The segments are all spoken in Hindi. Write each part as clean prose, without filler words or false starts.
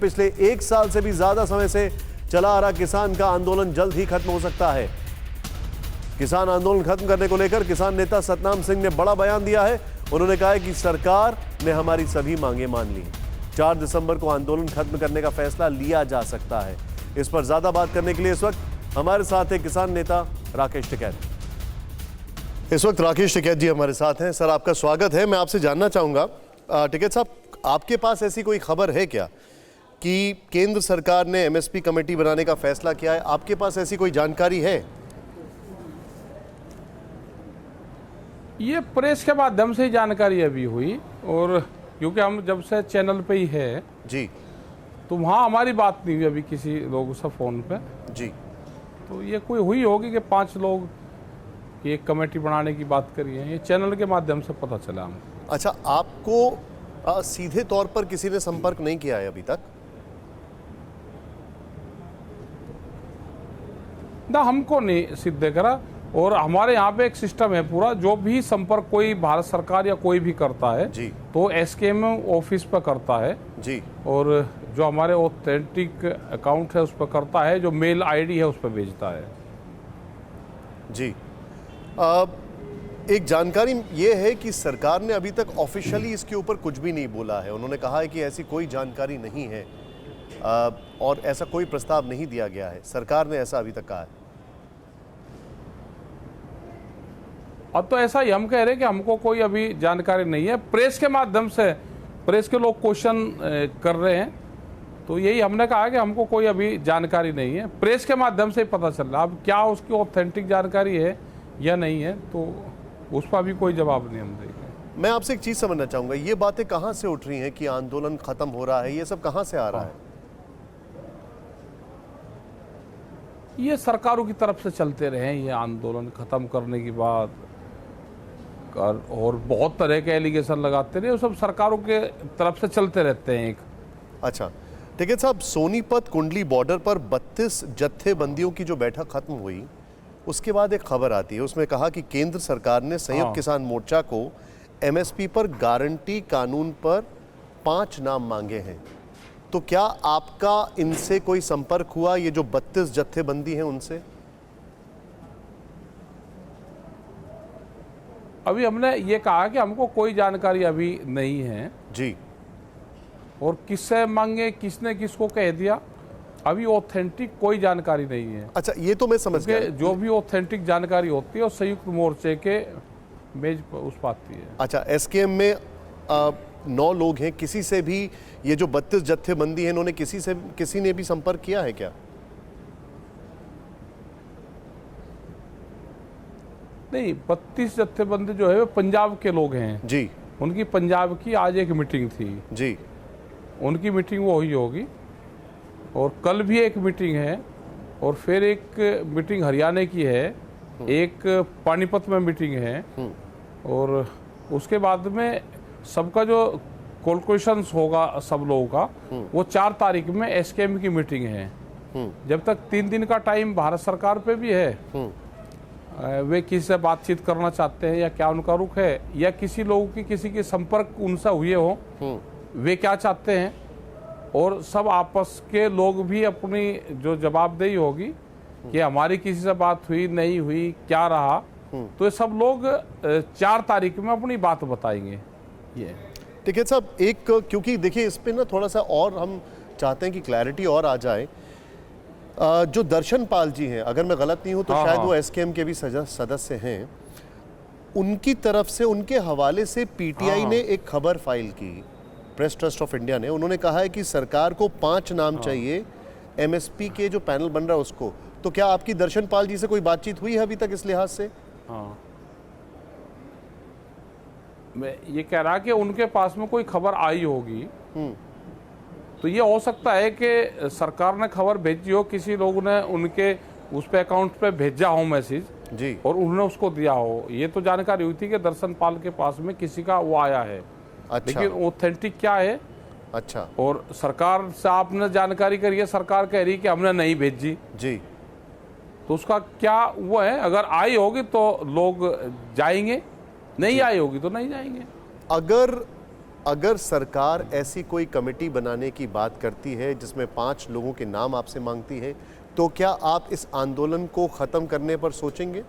पिछले एक साल से भी ज्यादा समय से चला आ रहा किसान का आंदोलन जल्द ही खत्म हो सकता है। किसान आंदोलन खत्म करने को लेकर किसान नेता सतनाम सिंह ने बड़ा बयान दिया है। उन्होंने कहा है कि सरकार ने हमारी सभी मांगे मान ली। 4 दिसंबर को आंदोलन खत्म करने का फैसला लिया जा सकता है। इस पर ज्यादा बात करने के लिए इस वक्त हमारे साथ है किसान नेता राकेश टिकैत। इस वक्त राकेश टिकैत जी हमारे साथ हैं। सर, आपका स्वागत है। मैं आपसे जानना चाहूंगा, टिकैत साहब, आपके पास ऐसी कोई खबर है क्या कि केंद्र सरकार ने एमएसपी कमेटी बनाने का फैसला किया है? आपके पास ऐसी कोई जानकारी है? ये प्रेस के माध्यम से ही जानकारी अभी हुई, और क्योंकि हम जब से चैनल पे ही है जी, तो वहाँ हमारी बात नहीं हुई अभी किसी लोगों से फ़ोन पे। जी, तो ये कोई हुई होगी कि 5 लोग की एक कमेटी बनाने की बात करी है। ये चैनल के माध्यम से पता चला हमको। अच्छा, आपको सीधे तौर पर किसी ने संपर्क नहीं किया है अभी तक? ना, हमको नहीं सिद्ध करा। और हमारे यहाँ पे एक सिस्टम है पूरा, जो भी संपर्क कोई भारत सरकार या कोई भी करता है जी, तो एसकेएम ऑफिस पर करता है जी, और जो हमारे ऑथेंटिक अकाउंट है उस पर करता है, जो मेल आईडी है उस पर भेजता है। जी। एक जानकारी ये है कि सरकार ने अभी तक ऑफिशियली इसके ऊपर कुछ भी नहीं बोला है। उन्होंने कहा है कि ऐसी कोई जानकारी नहीं है और ऐसा कोई प्रस्ताव नहीं दिया गया है। सरकार ने ऐसा अभी तक कहा है। अब तो ऐसा ही हम कह रहे हैं कि हमको कोई अभी जानकारी नहीं है। प्रेस के माध्यम से प्रेस के लोग क्वेश्चन कर रहे हैं, तो यही हमने कहा कि हमको कोई अभी जानकारी नहीं है। प्रेस के माध्यम से ही पता चल रहा। अब क्या उसकी ऑथेंटिक जानकारी है या नहीं है, तो उस पर भी कोई जवाब नहीं हम देंगे। मैं आपसे एक चीज समझना चाहूंगा, ये बातें कहां से उठ रही हैं कि आंदोलन खत्म हो रहा है? ये सब कहां से आ रहा है? ये सरकारों की तरफ से चलते रहे ये आंदोलन खत्म करने की बात, और बहुत तरह के एलिगेशन लगाते रहे, वो सब सरकारों के तरफ से चलते रहते हैं। एक अच्छा, टिकैत साहब, सोनीपत कुंडली बॉर्डर पर 32 जत्थेबंदियों की जो बैठक खत्म हुई, उसके बाद एक खबर आती है, उसमें कहा कि केंद्र सरकार ने संयुक्त किसान मोर्चा को एमएसपी पर गारंटी कानून पर 5 नाम मांगे हैं। तो क्या आपका इनसे कोई संपर्क हुआ, ये जो 32 जत्थेबंदी हैं उनसे? अभी हमने ये कहा कि हमको कोई जानकारी अभी नहीं है जी, और किससे मांगे, किसने किसको कह दिया, अभी ऑथेंटिक कोई जानकारी नहीं है। अच्छा, ये तो मैं समझ गया। जो भी ऑथेंटिक जानकारी होती है वो संयुक्त मोर्चे के मेज पर उस पर आती है। अच्छा, एसकेएम में 9 लोग हैं। किसी से भी ये जो 32 जत्थेबंदी हैं, इन्होंने किसी ने भी संपर्क किया है क्या? नहीं, 32 जत्थेबंदी जो है वो पंजाब के लोग हैं जी, उनकी पंजाब की आज एक मीटिंग थी जी, उनकी मीटिंग वो हुई होगी, और कल भी एक मीटिंग है, और फिर एक मीटिंग हरियाणा की है, एक पानीपत में मीटिंग है, और उसके बाद में सबका जो कैलकुलेशंस होगा सब लोगों का, वो 4 तारीख में एसकेएम की मीटिंग है। जब तक 3 दिन का टाइम भारत सरकार पे भी है, वे किसी से बातचीत करना चाहते हैं या क्या उनका रुख है, या किसी लोगों की किसी के संपर्क उनसे हुए हो, वे क्या चाहते हैं, और सब आपस के लोग भी अपनी जो जवाबदेही होगी कि हमारी किसी से बात हुई नहीं हुई, क्या रहा, तो ये सब लोग 4 तारीख में अपनी बात बताएंगे। ये टिकैत साहब, एक क्योंकि देखिए इस पे ना थोड़ा सा और हम चाहते हैं कि क्लैरिटी और आ जाए। जो दर्शन पाल जी हैं, अगर मैं गलत नहीं हूं तो शायद वो एसकेएम के भी सदस्य हैं, उनकी तरफ से, उनके हवाले से पीटीआई ने एक खबर फाइल की, प्रेस ट्रस्ट ऑफ इंडिया ने। उन्होंने कहा है कि सरकार को 5 नाम चाहिए एमएसपी के जो पैनल बन रहा है उसको। तो क्या आपकी दर्शन पाल जी से कोई बातचीत हुई है अभी तक इस लिहाज से? हाँ, मैं ये कह रहा कि उनके पास में कोई खबर आई होगी, तो ये हो सकता है कि सरकार ने खबर भेजी हो, किसी लोग ने उनके उस पे अकाउंट पे भेजा हो मैसेज जी, और उन्होंने उसको दिया हो। ये तो जानकारी हुई थी कि दर्शन पाल के पास में किसी का वो आया है। अच्छा, लेकिन ऑथेंटिक क्या है, अच्छा, और सरकार से आपने जानकारी करी है, सरकार कह रही है कि हमने नहीं भेजी जी, तो उसका क्या वो है? अगर आई होगी तो लोग जाएंगे, नहीं आई होगी तो नहीं जाएंगे। अगर अगर सरकार ऐसी कोई कमेटी बनाने की बात करती है जिसमें 5 लोगों के नाम आपसे मांगती है, तो क्या आप इस आंदोलन को खत्म करने पर सोचेंगे?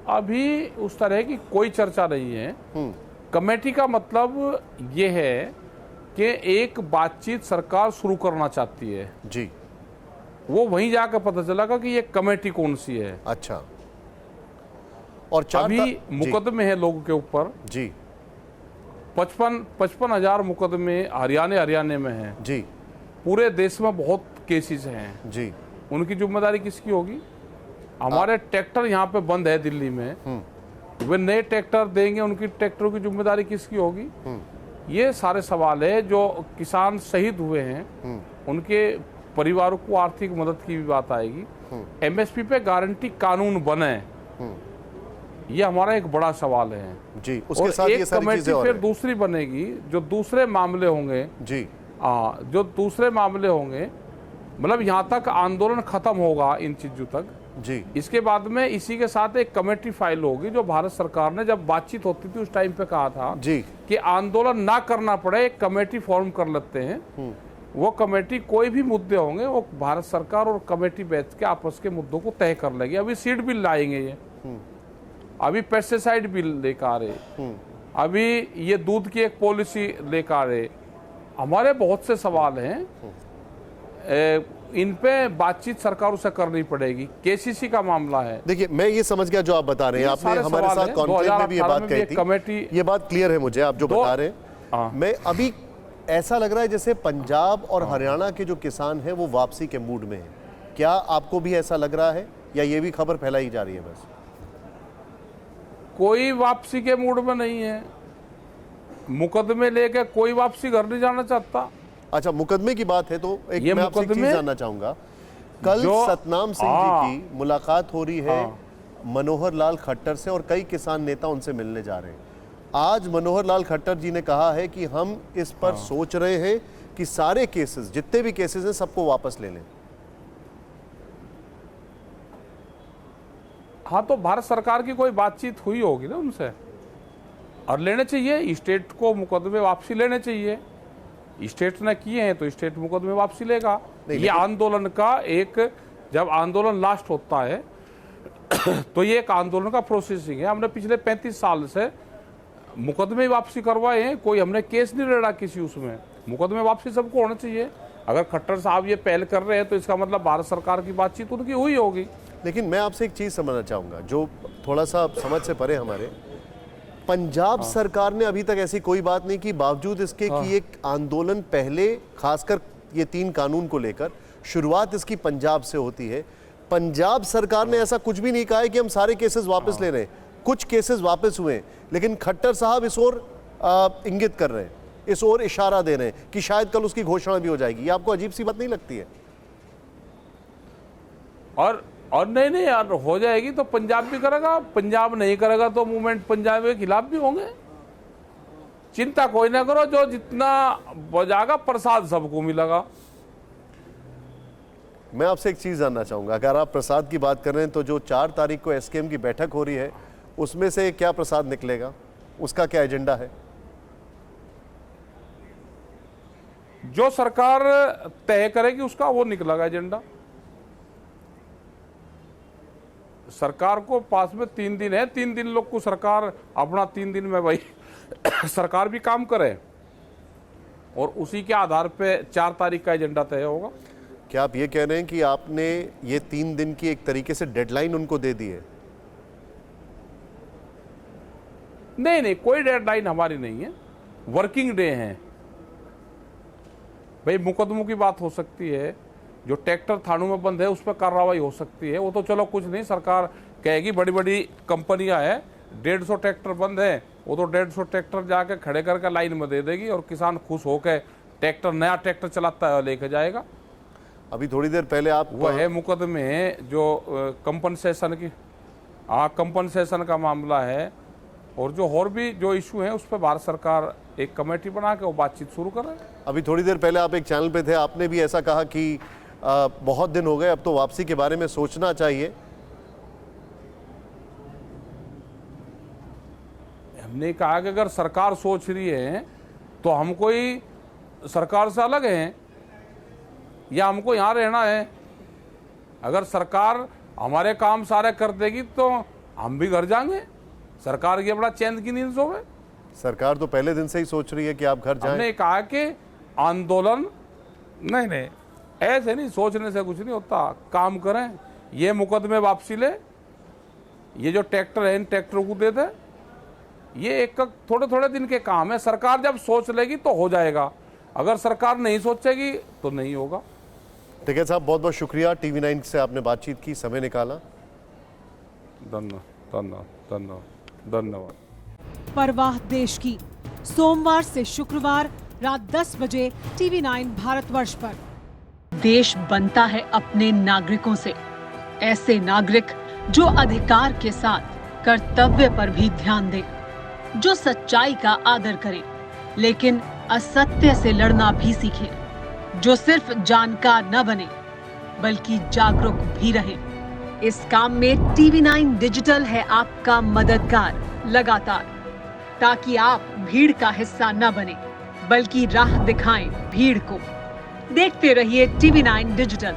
अभी उस तरह की कोई चर्चा नहीं है। कमेटी का मतलब ये है कि एक बातचीत सरकार शुरू करना चाहती है जी। वो वहीं जाकर पता चलेगा कि ये कमेटी कौन सी है। अच्छा। और अभी मुकदमे हैं लोगों के ऊपर जी। 55,000 मुकदमे हरियाणा में हैं जी। पूरे देश में बहुत केसेस हैं जी। उनकी जिम्मेदारी किसकी होगी? हमारे ट्रैक्टर यहाँ पे बंद है दिल्ली में, वे नए ट्रैक्टर देंगे, उनकी ट्रैक्टरों की जिम्मेदारी किसकी होगी? ये सारे सवाल है। जो किसान शहीद हुए हैं उनके परिवारों को आर्थिक मदद की भी बात आएगी। एमएसपी पे गारंटी कानून बने, ये हमारा एक बड़ा सवाल है जी। उसके और साथ एक ये सारी कमेटी चीजें और फिर हैं। दूसरी बनेगी जो दूसरे मामले होंगे जी। जो दूसरे मामले होंगे, मतलब यहाँ तक आंदोलन खत्म होगा इन चीजों तक जी। इसके बाद में इसी के साथ एक कमेटी फाइल होगी जो भारत सरकार ने जब बातचीत होती थी उस टाइम पे कहा था जी कि आंदोलन ना करना पड़े, एक कमेटी फॉर्म कर लेते हैं। वो कमेटी कोई भी मुद्दे होंगे वो भारत सरकार और कमेटी बैठ के आपस के मुद्दों को तय कर लेगी। अभी सीड बिल लाएंगे, ये अभी पेस्टिसाइड बिल लेकर आ रहे, अभी ये दूध की एक पॉलिसी लेकर आ रहे। हमारे बहुत से सवाल हैं, इन पे बातचीत सरकारों से करनी पड़ेगी। केसीसी का मामला है। देखिए, मैं ये समझ गया जो आप बता रहे हैं। आपने हमारे साथ कॉन्फ्रेंस में भी ये बात कही थी। कमेटी, ये बात क्लियर है मुझे, आप जो बता रहे हैं। मैं अभी ऐसा लग रहा है जैसे पंजाब और हरियाणा के जो किसान हैं वो वापसी के मूड में हैं। क्या आपको भी ऐसा लग रहा है या ये भी खबर फैलाई जा रही है? बस कोई वापसी के मूड में नहीं है। मुकदमे लेके कोई वापसी घर नहीं जाना चाहता। अच्छा, मुकदमे की बात है तो एक मैं आपसे एक चीज जानना चाहूंगा। कल सतनाम सिंह जी की मुलाकात हो रही है मनोहर लाल खट्टर से और कई किसान नेता उनसे मिलने जा रहे हैं। आज मनोहर लाल खट्टर जी ने कहा है कि हम इस पर सोच रहे हैं कि सारे केसेस, जितने भी केसेस हैं, सबको वापस ले लें। हाँ, तो भारत सरकार की कोई बातचीत हुई होगी ना उनसे, और लेने चाहिए। स्टेट को मुकदमे वापसी लेने चाहिए। स्टेट ने किए हैं तो स्टेट मुकदमे वापसी लेगा। ये आंदोलन का एक, जब आंदोलन लास्ट होता है तो ये एक आंदोलन का प्रोसेसिंग है। हमने पिछले 35 साल से मुकदमे वापसी करवाए हैं, कोई हमने केस नहीं लड़ा किसी उसमें। मुकदमे वापसी सबको होना चाहिए। अगर खट्टर साहब ये पहल कर रहे हैं तो इसका मतलब भारत सरकार की बातचीत उनकी हुई होगी। लेकिन मैं आपसे एक चीज समझना चाहूंगा जो थोड़ा सा समझ से परे हमारे। पंजाब सरकार ने अभी तक ऐसी कोई बात नहीं की, बावजूद इसके कि एक आंदोलन पहले, खासकर ये 3 कानून को लेकर शुरुआत इसकी पंजाब से होती है। पंजाब सरकार ने ऐसा कुछ भी नहीं कहा है कि हम सारे केसेस वापस ले रहे हैं। कुछ केसेस वापस हुए, लेकिन खट्टर साहब इस ओर इंगित कर रहे हैं, इस ओर इशारा दे रहे हैं कि शायद कल उसकी घोषणा भी हो जाएगी। ये आपको अजीब सी बात नहीं लगती है? और नहीं यार, हो जाएगी तो पंजाब भी करेगा, पंजाब नहीं करेगा तो मूवमेंट पंजाब के खिलाफ भी होंगे। चिंता कोई ना करो, जो जितना बजागा प्रसाद सबको मिलेगा। मैं आपसे एक चीज जानना चाहूंगा, अगर आप प्रसाद की बात कर रहे हैं तो जो 4 तारीख को एसकेएम की बैठक हो रही है उसमें से क्या प्रसाद निकलेगा? उसका क्या एजेंडा है? जो सरकार तय करेगी उसका वो निकलेगा एजेंडा। सरकार को पास में 3 दिन है, 3 दिन लोग को सरकार अपना 3 दिन में भाई सरकार भी काम करे और उसी के आधार पे 4 तारीख का एजेंडा तय होगा। क्या आप ये कह रहे हैं कि आपने ये 3 दिन की एक तरीके से डेडलाइन उनको दे दी है? नहीं, कोई डेडलाइन हमारी नहीं है, वर्किंग डे है भाई। मुकदमों की बात हो सकती है, जो ट्रैक्टर थानों में बंद है उस पर कार्रवाई हो सकती है, वो तो चलो कुछ नहीं, सरकार कहेगी बड़ी बड़ी कंपनियां हैं, 150 ट्रैक्टर बंद है, वो तो 150 ट्रैक्टर जाके खड़े करके लाइन में दे देगी और किसान खुश होकर ट्रैक्टर, नया ट्रैक्टर चलाता है लेके जाएगा। अभी थोड़ी देर पहले आप वो है मुकदमे जो कंपनसेशन की, कंपनसेशन का मामला है, और जो और भी जो इशू है उस पर भारत सरकार एक कमेटी बना के वो बातचीत शुरू कर रहे हैं। अभी थोड़ी देर पहले आप एक चैनल पे थे, आपने भी ऐसा कहा कि बहुत दिन हो गए, अब तो वापसी के बारे में सोचना चाहिए। हमने कहा कि अगर सरकार सोच रही है तो हम कोई सरकार से अलग हैं या हमको यहाँ रहना है। अगर सरकार हमारे काम सारे कर देगी तो हम भी घर जाएंगे। सरकार की अपना चैन की नींद सोवे। सरकार तो पहले दिन से ही सोच रही है कि आप घर जाएं। हमने कहा कि आंदोलन नहीं, ऐसे नहीं, सोचने से कुछ नहीं होता, काम करें। ये मुकदमे वापसी ले, ये जो ट्रैक्टर है इन ट्रैक्टरों को दे दे, ये एक थोड़े थोड़े दिन के काम है। सरकार जब सोच लेगी तो हो जाएगा, अगर सरकार नहीं सोचेगी तो नहीं होगा। ठीक है साहब, बहुत बहुत शुक्रिया, TV9 से आपने बातचीत की, समय निकाला। धन्यवाद। परवाह देश की, सोमवार से शुक्रवार रात 10 बजे TV9 भारतवर्ष पर। देश बनता है अपने नागरिकों से, ऐसे नागरिक जो अधिकार के साथ कर्तव्य पर भी ध्यान दें, जो सच्चाई का आदर करें लेकिन असत्य से लड़ना भी सीखें, जो सिर्फ जानकार न बने बल्कि जागरूक भी रहे। इस काम में TV9 डिजिटल है आपका मददगार लगातार, ताकि आप भीड़ का हिस्सा न बने बल्कि राह दिखाएं भीड़ को। देखते रहिए TV9 डिजिटल।